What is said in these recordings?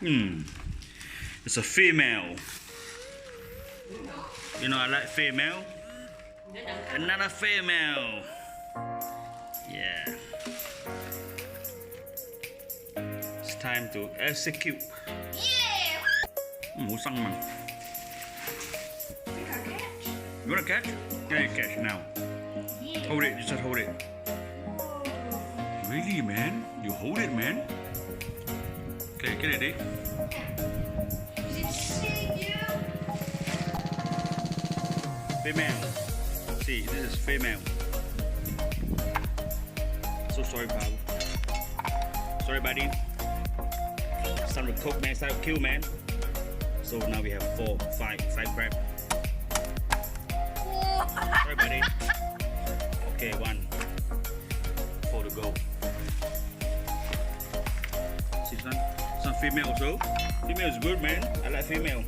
It's a female. You know I like female. Another female. Yeah. It's time to execute. Yeah. Ngủ xăng mà. You wanna catch? Yeah, you catch now. Yeah. Hold it, just hold it. Really, man? You hold it, man? Okay, get it, Is it seeing you? Female. See, this is female. So sorry, pal. Sorry, buddy. It's time to cook, man. It's time to kill, man. So now we have five crab. Sorry, buddy. Okay, 4 to go. See, son? Some female also. Female is good, man. I like female.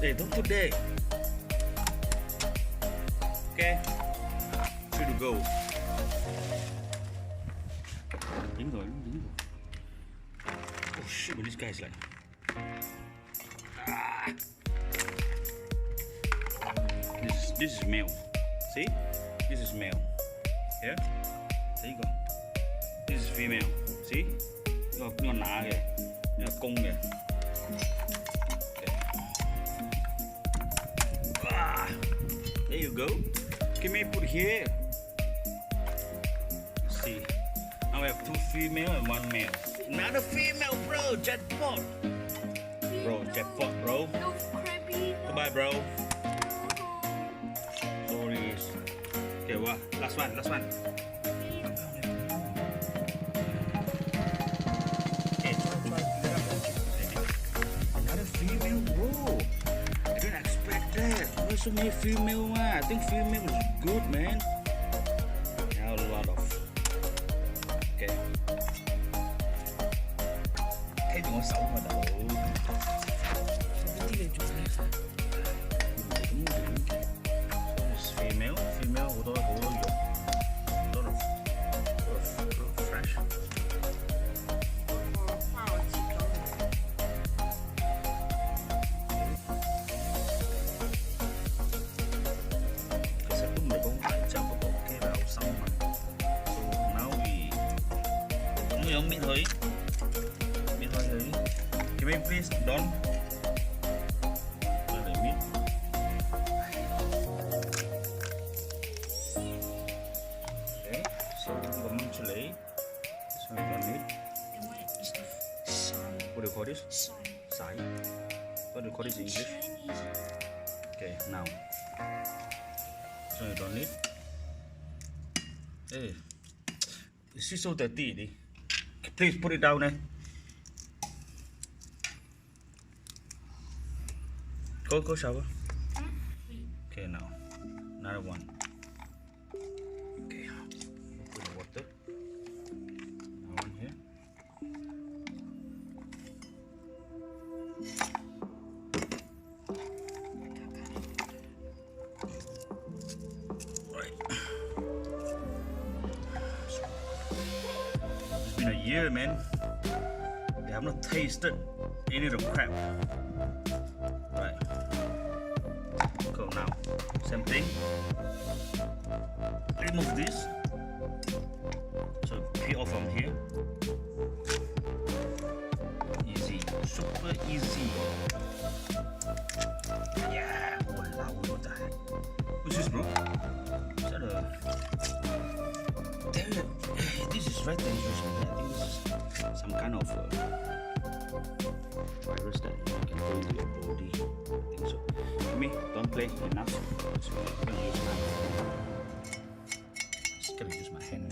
Hey, don't put there. Okay. 2 to go. Dính rồi. Oh shit, what this guy's like. This is male. See? This is male. Yeah? There you go. This is female. See? Nó nã kìa. Nó cung kìa. Okay. There you go. Give me put here. Let's see. Now we have 2 female and 1 male. Another female, bro. Jackpot. Bro, jackpot, bro. No crabby. Goodbye, bro. Sorry. Okay, well, last one. Okay, try. Another female, bro. I didn't expect that. Why so many female, man? I think female is good, man. Now a lot of. Okay. Thấy tụi nó xấu mà đâu. Female,好多肉，好多fresh。花了几周。其實都唔係講大隻，不過 OK 啦，好深嘛。So now we 咁樣搣開佢。Can we please don't？What do you call this? Sai. What do you call this in English? Okay, now. So you don't need. Hey, this is so dirty. Please put it down, eh? Go shower. Okay, now another one. Okay, put the water. Now one here. It's been a year, man. They have not tasted any of the crab. Right. Go now. Same thing. Remove this. So peel off from here. Easy. Super easy. Yeah. What the heck? What's this, bro? Is that a... Damn it. This is very dangerous, man. I think this is some kind of virus that can go into your body. I think so. For me, don't play enough. So I'm gonna use my hand. Just gonna use my hand.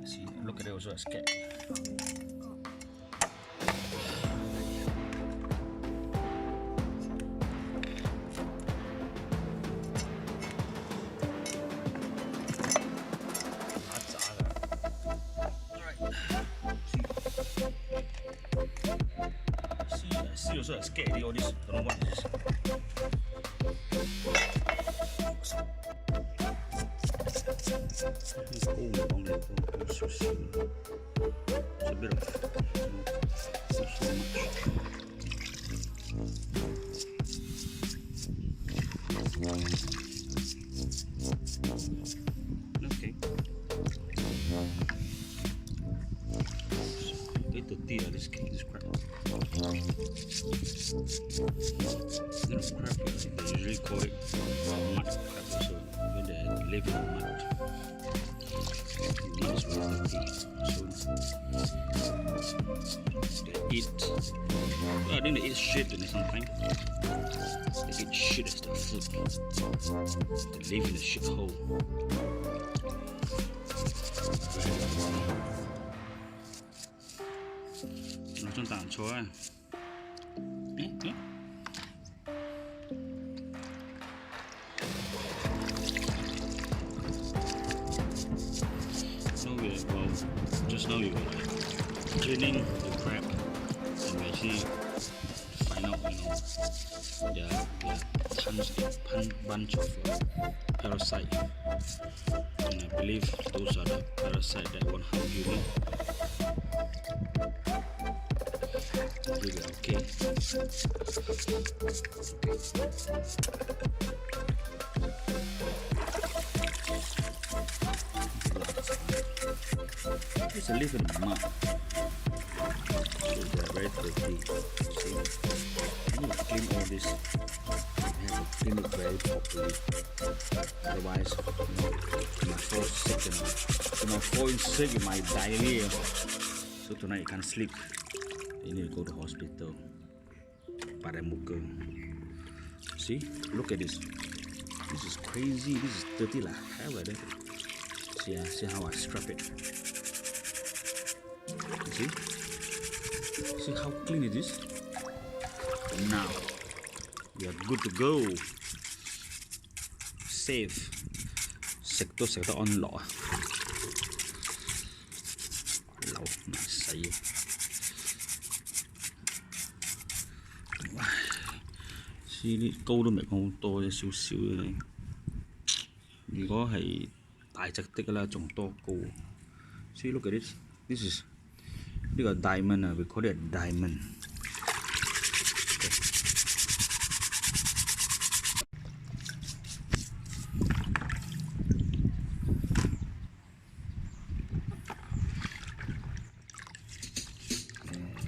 I see. Look at it also. I'm scared. See also scared all this. Don't know what it is. It's cold on there. It's a bit bit of, not so much. Okay. It's dirty, this cake is crap. They don't crap, they usually call it mud crap, so when they live in mud. Mud is very dirty, so they eat. Well, I think they eat shit in sometimes. They eat shit as their food. They live in a shithole. Nó trong tảng chó à? Just now we were cleaning the crab, and we actually find out, there are bunch of parasites, and I believe those are the parasites that won't harm human. Okay. It's a live in the mud, so they're very dirty. See, I need to clean all this. I have to clean it very properly. Otherwise, you might fall sick. You might fall sick with my diarrhea. So tonight you can't sleep. You need to go to hospital. Paramuka. See, look at this. This is crazy. This is dirty lah. See how I strap it. See? See how clean it is? Now we are good to go. Safe. Sector on law. Lâu mà xay. See 啲膏都未講好多啫，少少嘅。如果係大隻的啦，仲多膏。See, look at this. This is 呢個 diamond 啊，we call it a diamond.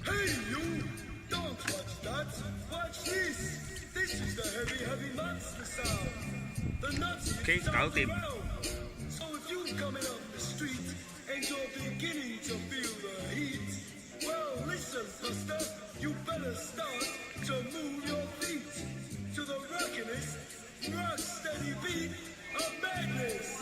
Hey you! Don't watch that! Watch this! This is the heavy monster sound. The nuts Okay,搞掂。 So if you coming up the street and you're beginning to feel the heat, well listen, Buster, you better start to move your feet to the rockiness, rock steady beat of madness.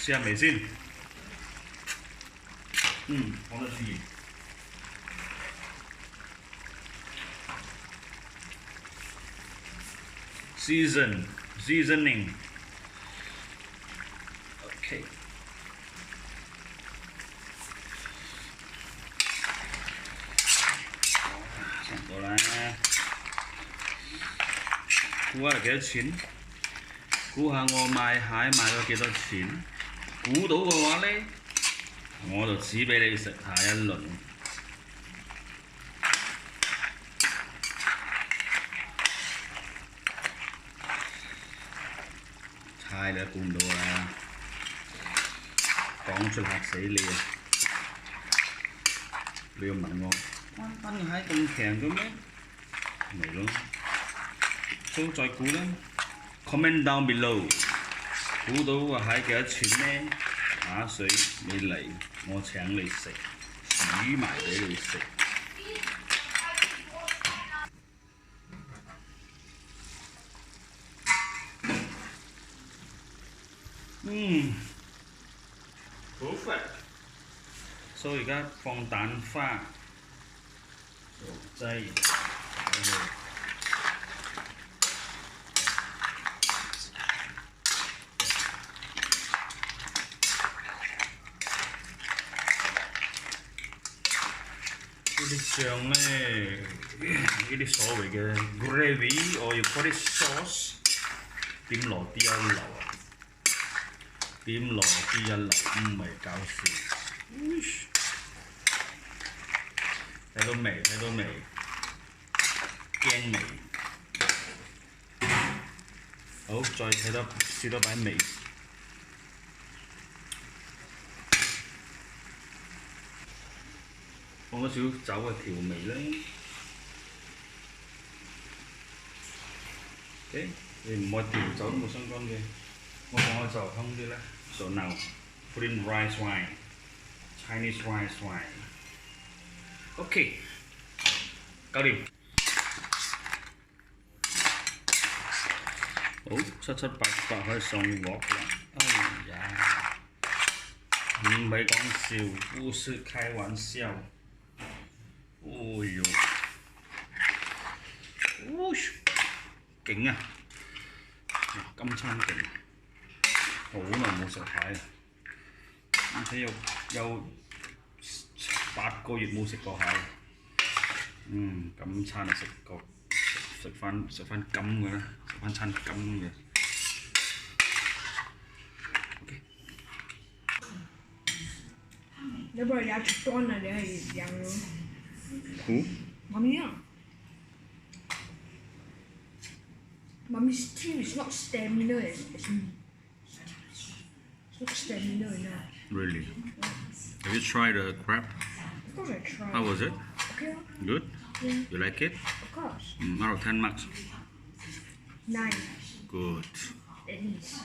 試下味先。放得住。seasoning。OK。差唔多啦。估下幾多錢？估下我買蟹買咗幾多錢？估到嘅話呢，我就指俾你食下一輪。猜你都估唔到啦，講出嚇死你啊！你要問我關燈蟹咁平嘅咩？咪咯，都再估啦。Comment down below， 估到個蟹幾多錢呢？打水你嚟，我請你食，煮埋俾你食。perfect。所以而家放蛋花，就擠呢啲醬咧，呢啲所謂嘅 gravy， 我要嗰啲 sauce， 點落啲一流啊！點落啲一流，唔係搞笑。睇到未？睇到未？驚未？好，再試多擺味。放多少酒嘅調味咧。OK， 你唔愛調酒都冇相干嘅。我放嘅就香啲咧。So now put in rice wine, Chinese rice wine. OK， 搞掂。好，七七八八可以上鑊啦。哎呀，唔係講笑，不是開玩笑。哦呦，勁啊！今餐勁。好耐冇食蟹，而且有8個月冇食過蟹。咁餐就食翻金嘅啦，食翻餐金嘅。OK。要不然牙齿断了，你还养了。Mommy, Mommy's teeth is not stamina, it's not stamina enough. Really? Have you tried the crab? Of course I tried. How was it? Okay. Good? Yeah. You like it? Of course. Out of 10 marks? 9. Good. At least.